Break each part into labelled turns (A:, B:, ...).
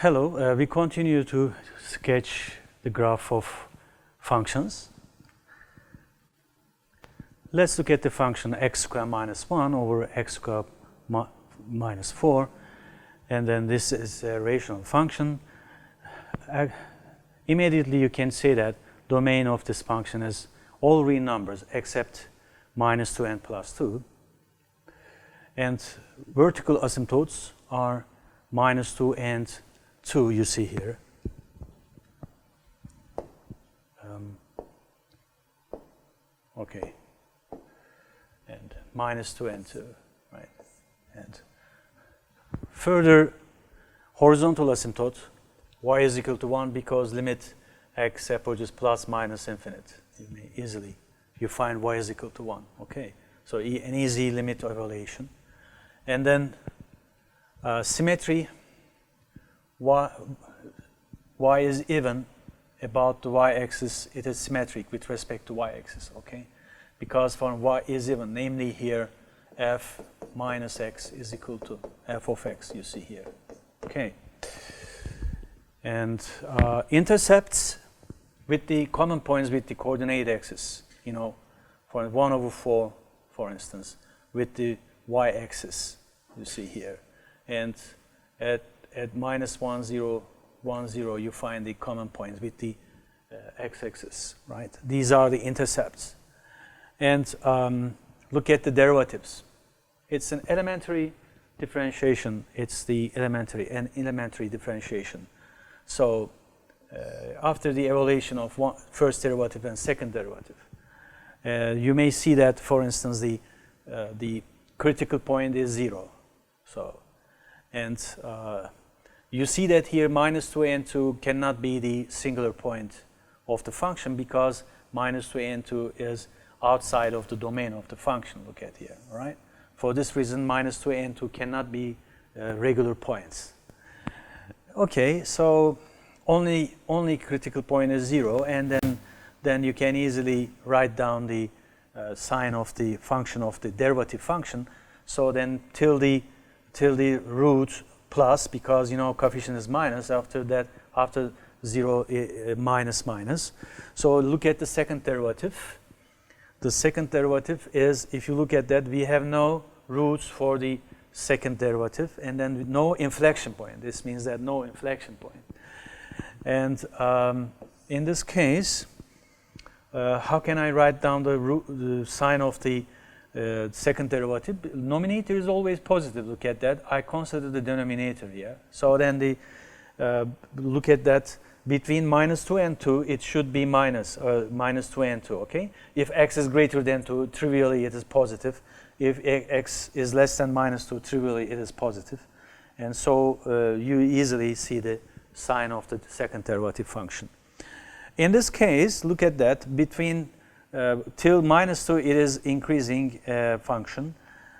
A: Hello, we continue to sketch the graph of functions. Let's look at the function x squared minus 1 over x squared minus 4, and then this is a rational function. Immediately you can say that domain of this function is all real numbers except minus 2 and plus 2, and vertical asymptotes are minus 2 and 2, you see here. Okay, and minus 2 and 2, right? And further horizontal asymptote, y is equal to 1 because limit x approaches plus minus infinite. You may easily, you find y is equal to 1, okay? So an easy limit evaluation. And then symmetry, y is even about the y-axis, it is symmetric with respect to y-axis, okay? Because for y is even, namely here, f minus x is equal to f of x, you see here, okay? And intercepts with the common points with the coordinate axis, you know, for 1 over 4, for instance, with the y-axis, you see here. And at minus 1, 0, 1, 0, you find the common points with the x-axis, right? These are the intercepts. And look at the derivatives. It's an elementary differentiation. It's the elementary differentiation. So after the evaluation of first derivative and second derivative, you may see that, for instance, the critical point is 0. So, and you see that here minus 2 and 2 cannot be the singular point of the function because minus 2 and 2 is outside of the domain of the function. Look at here, all right? For this reason, minus 2 and 2 cannot be regular points. Okay, so only critical point is 0, and then you can easily write down the sign of the function of the derivative function. So then till the root plus, because you know coefficient is minus, after 0 minus. So look at the second derivative. The second derivative is, if you look at that, we have no roots for the second derivative, and then no inflection point. This means that no inflection point. And in this case, how can I write down the sign of the second derivative? Denominator is always positive. Look at that. I consider the denominator here. So then look at that. Between minus 2 and 2, it should be minus 2 and 2, okay? If x is greater than 2, trivially it is positive. If x is less than minus 2, trivially it is positive. And so you easily see the sign of the second derivative function. In this case, look at that. Between till minus 2, it is increasing function,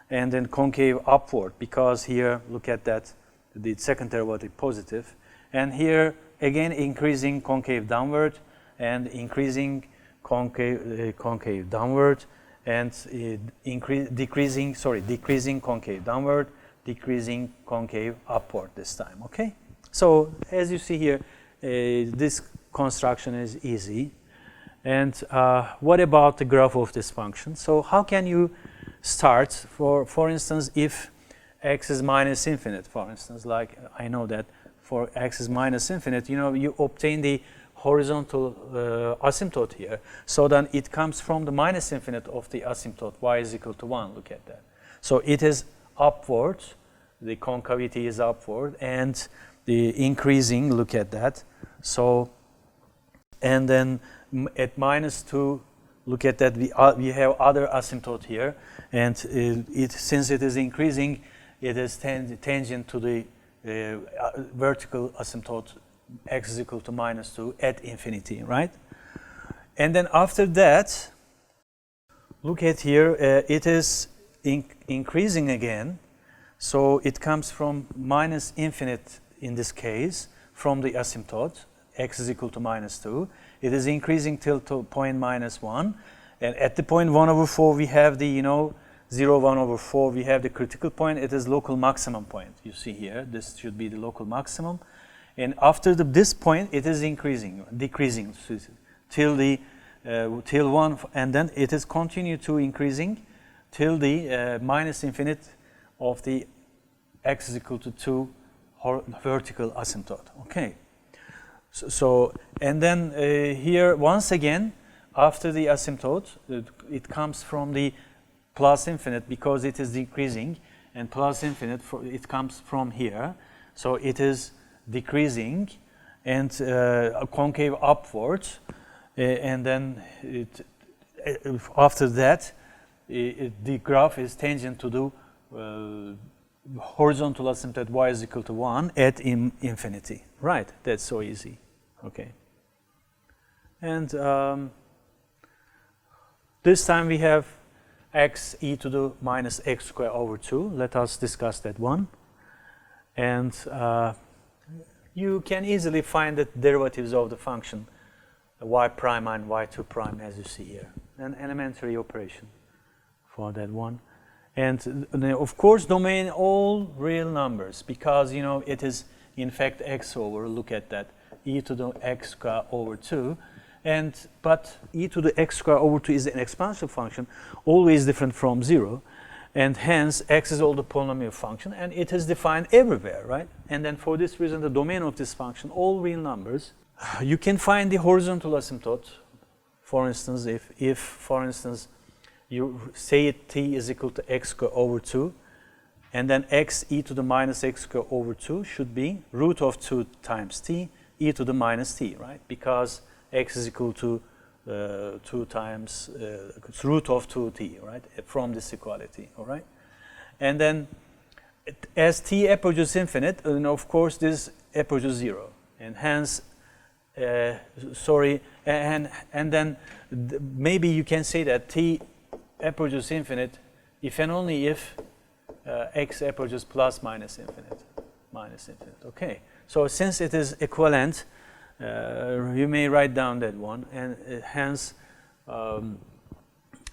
A: and then concave upward, because here, look at that, the second derivative positive. And here, again, increasing concave downward, and increasing concave downward, and decreasing concave downward, decreasing concave upward this time, okay? So, as you see here, this construction is easy. And what about the graph of this function? So how can you start, for instance, if x is minus infinite, for instance, like I know that for x is minus infinite, you know, you obtain the horizontal asymptote here. So then it comes from the minus infinite of the asymptote, y is equal to 1, look at that. So it is upward, the concavity is upward, and the increasing, look at that. So, and then at minus 2, look at that, we have other asymptote here, and since it is increasing, it is tangent to the vertical asymptote x is equal to minus 2 at infinity, right? And then after that, look at here, it is increasing again, so it comes from minus infinite in this case, from the asymptote, x is equal to minus 2. It is increasing till to point minus 1. And at the point 1 over 4, we have the, 0, 1 over 4, we have the critical point. It is local maximum point. You see here, this should be the local maximum. And after this point, it is decreasing till 1, and then it is continue to increasing till the minus infinite of the x is equal to 2 vertical asymptote. Okay. So and then here once again, after the asymptote, it comes from the plus infinite because it is decreasing, and plus infinite it comes from here. So it is decreasing and concave upwards, and then after that the graph is tangent to the horizontal asymptote y is equal to 1 at infinity. Right, that's so easy. Okay. And this time we have x e to the minus x squared over 2. Let us discuss that one. And you can easily find the derivatives of the function y prime and y2 prime as you see here. An elementary operation for that one. And of course domain all real numbers, because you know it is in fact x over, look at that, e to the x squared over 2. But e to the x squared over 2 is an exponential function, always different from 0. And hence x is all the polynomial function, and it is defined everywhere, right? And then for this reason, the domain of this function, all real numbers. You can find the horizontal asymptote. For instance, if for instance you say t is equal to x squared over 2, and then x e to the minus x squared over 2 should be root of 2 times t e to the minus t, right? Because x is equal to 2 times root of 2t, right? From this equality, all right? And then as t approaches infinite, and of course this approaches 0, and hence and then maybe you can say that t approaches infinite if and only if x approaches plus minus infinite, okay? So since it is equivalent, you may write down that one, and hence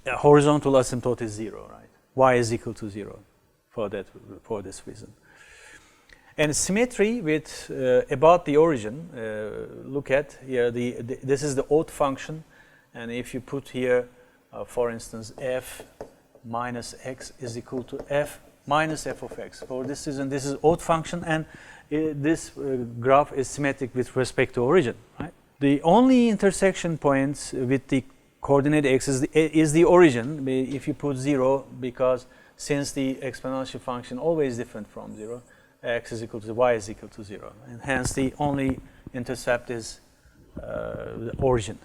A: horizontal asymptote is 0, right? Y is equal to 0 for this reason. And symmetry with about the origin, look at here, this is the odd function, and if you put here for instance f minus x is equal to f minus f of x. For this reason, this is odd function, and this graph is symmetric with respect to origin, right? The only intersection points with the coordinate x is the origin, if you put 0, because since the exponential function always different from 0, x is equal to y is equal to 0, and hence the only intercept is the origin.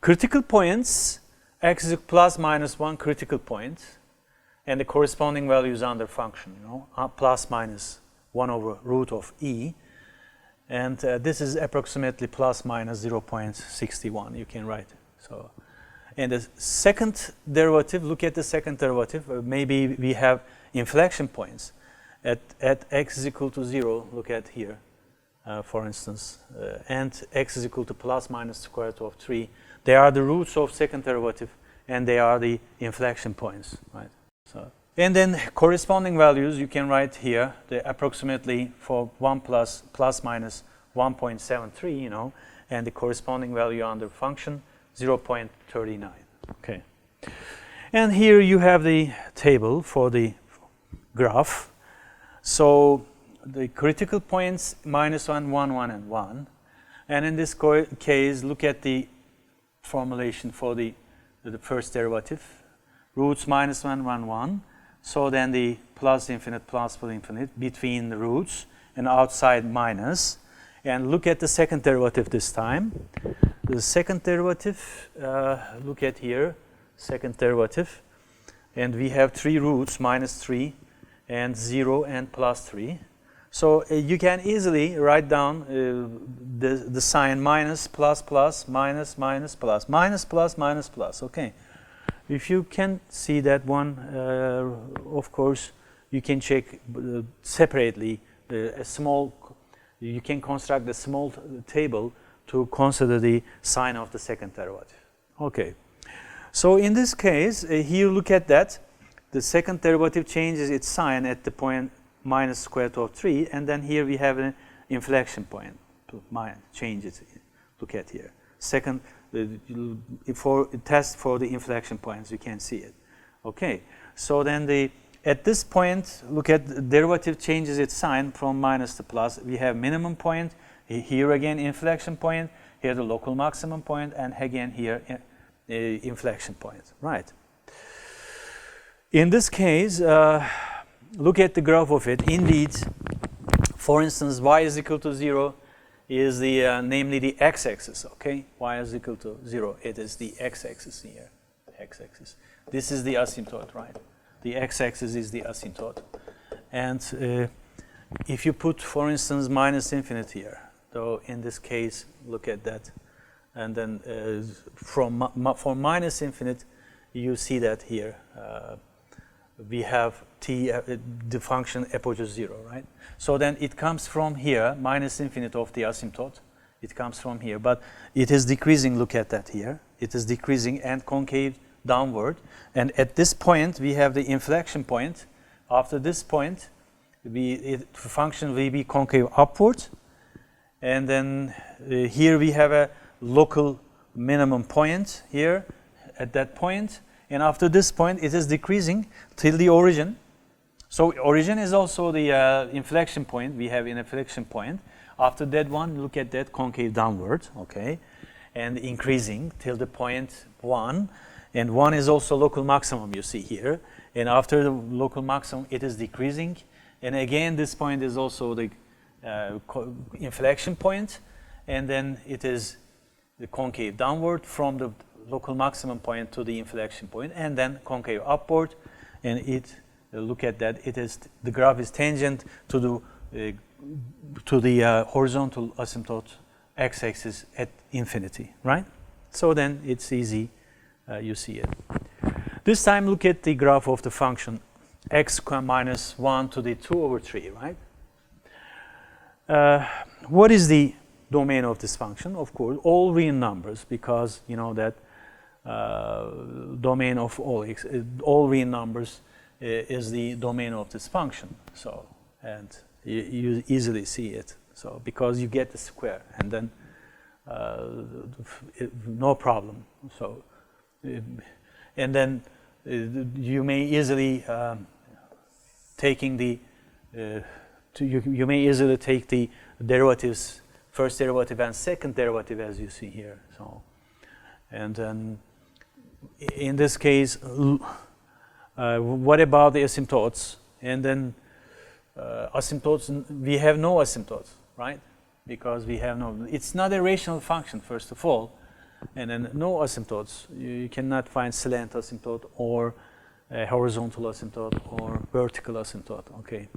A: Critical points, x is plus minus 1 critical point, and the corresponding values under function, you know, plus minus 1 over root of e, and this is approximately plus minus 0.61, you can write. So, and the second derivative, look at the second derivative, maybe we have inflection points at x is equal to 0, look at here, for instance, and x is equal to plus minus square root of 3. They are the roots of second derivative, and they are the inflection points, right? So, and then corresponding values you can write here, the approximately for 1 plus minus 1.73, you know, and the corresponding value under function 0.39. Okay. And here you have the table for the graph. So the critical points minus 1, 1, 1, and 1. And in this case, look at the formulation for the first derivative. Roots minus 1, 1, 1. So then the plus infinite between the roots, and outside minus. And look at the second derivative this time. The second derivative, look at here, second derivative. And we have 3 roots, minus 3, and 0, and plus 3. So you can easily write down the sign minus, plus, plus, minus, minus, plus, minus, plus, minus, plus, okay. If you can see that one, of course, you can check separately a small, you can construct a small table to consider the sign of the second derivative. Okay. So in this case, here look at that. The second derivative changes its sign at the point minus square root of 3, and then here we have inflection point. Change it. Look at here. Second, for test for the inflection points, you can see it. Okay. So then at this point, look at the derivative changes its sign from minus to plus. We have minimum point. Here again, inflection point. Here the local maximum point, and again here inflection point. Right. In this case, look at the graph of it. Indeed, for instance, y is equal to 0 is namely the x-axis. Okay, y is equal to 0. It is the x-axis here. The x-axis. This is the asymptote, right? The x-axis is the asymptote, and if you put, for instance, minus infinity here. So in this case, look at that, and then for minus infinite, you see that here we have t, the function approaches 0, right? So then it comes from here, minus infinite of the asymptote. It comes from here, but it is decreasing. Look at that here. It is decreasing and concave downward, and at this point we have the inflection point. After this point, the function will be concave upward. And then here we have a local minimum point here at that point. And after this point, it is decreasing till the origin. So origin is also the inflection point. We have an inflection point. After that one, look at that concave downward, okay? And increasing till the point 1. And 1 is also local maximum, you see here. And after the local maximum, it is decreasing. And again, this point is also the inflection point, and then it is the concave downward from the local maximum point to the inflection point, and then concave upward, and it look at that, it is the graph is tangent to the horizontal asymptote x-axis at infinity, right? So then it's easy, you see it. This time look at the graph of the function x minus 1 to the 2 over 3, right? What is the domain of this function? Of course, all real numbers, because you know that domain of all real numbers is the domain of this function. So, and you easily see it. So, because you get the square, and then no problem. So, and then you may easily you may easily take the derivatives, first derivative and second derivative, as you see here. So, and then in this case, what about the asymptotes? And then asymptotes, we have no asymptotes, right? Because we have no, it's not a rational function, first of all, and then no asymptotes. You cannot find slant asymptote or a horizontal asymptote or vertical asymptote, okay?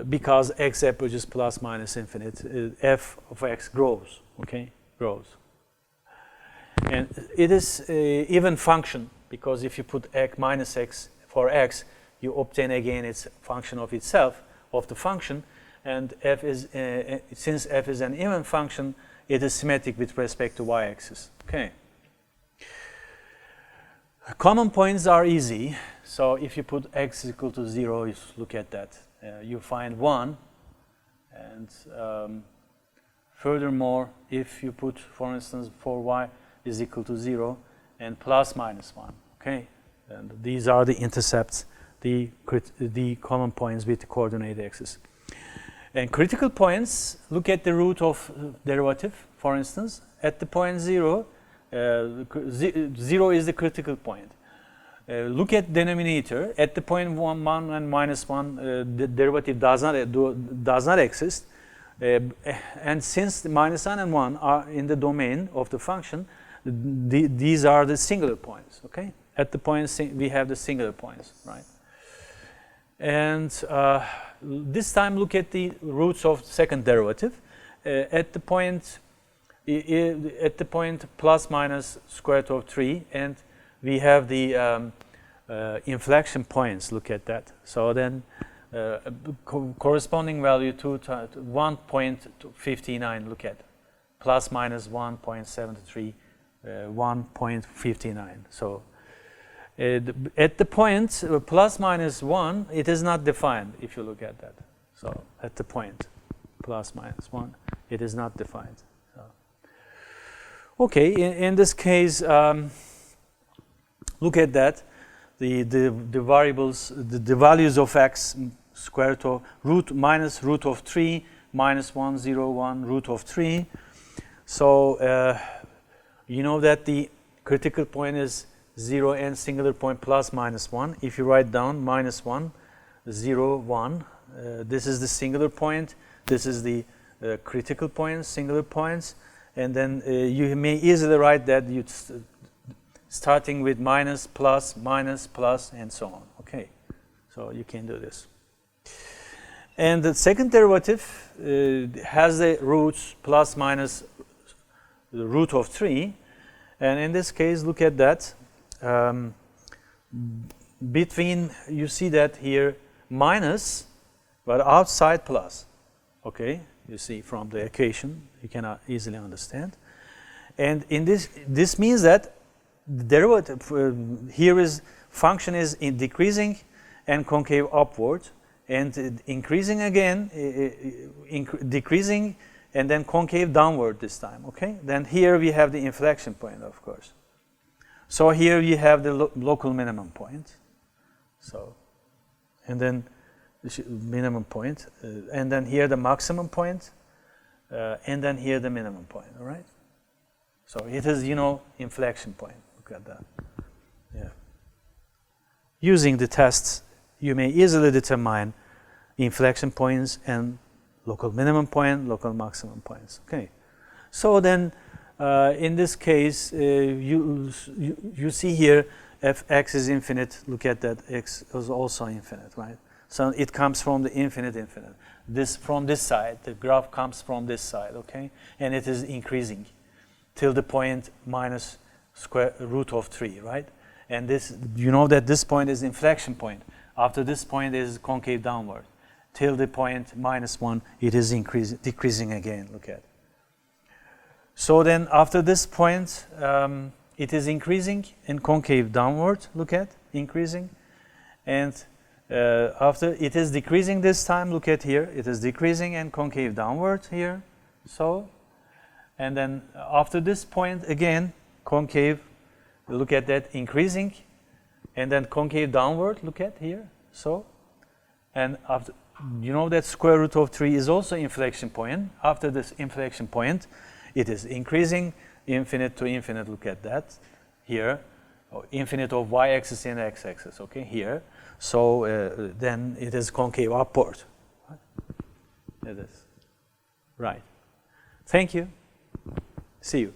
A: Because x approaches plus minus infinite, f of x grows, okay, grows. And it is an even function, because if you put x minus x for x, you obtain again its function of itself, of the function, and f is, since f is an even function, it is symmetric with respect to y-axis, okay. Common points are easy, so if you put x is equal to 0, you look at that. You find 1, and furthermore, if you put, for instance, 4y is equal to 0 and plus minus 1, okay? And these are the intercepts, the common points with the coordinate axis. And critical points, look at the root of derivative, for instance. At the point 0, 0 is the critical point. Look at denominator. At the point 1 and minus 1, the derivative does not exist. And since the minus 1 and 1 are in the domain of the function, these are the singular points, okay? At the point, we have the singular points, right? And this time look at the roots of second derivative. At the point plus minus square root of 3, and we have the inflection points. Look at that. So then corresponding value to 1.59. Look at plus minus 1.73, 1.59. So at the point plus minus 1, it is not defined if you look at that. So at the point plus minus 1. It is not defined. So. Okay, in this case, look at that. The variables, the values of x, square root of minus root of 3, minus 1, 0, 1, root of 3. So you know that the critical point is 0 and singular point plus minus 1. If you write down minus 1, 0, 1, this is the singular point, this is the critical point, singular points, and then you may easily write that you starting with minus, plus, and so on. Okay, so you can do this. And the second derivative has the roots plus minus the root of 3, and in this case, look at that. Between, you see that here minus, but outside plus. Okay, you see from the equation, you can easily understand. And in this means that the derivative here is function is in decreasing and concave upward, and increasing again, decreasing, and then concave downward this time. Okay, then here we have the inflection point, of course. So here you have the local minimum point. So, and then the minimum point, and then here the maximum point, and then here the minimum point. All right. So it is, inflection point. Look at that. Yeah. Using the tests, you may easily determine inflection points and local minimum point, local maximum points. Okay. So then, in this case, you see here, if x is infinite, look at that, x is also infinite, right? So it comes from the infinite. This from this side, the graph comes from this side, okay? And it is increasing till the point minus square root of 3, right? And this, you know that this point is inflection point. After this point is concave downward. Till the point minus 1, it is decreasing again, look at. So then after this point, it is increasing and concave downward, look at, increasing. And after it is decreasing this time, look at here, it is decreasing and concave downward here, so. And then after this point, again, concave, look at that, increasing, and then concave downward, look at here, so. And after, you know that square root of 3 is also inflection point. After this inflection point, it is increasing, infinite to infinite, look at that, here, infinite of y-axis and x-axis, okay, here. So then it is concave upward. It is. Right. Thank you. See you.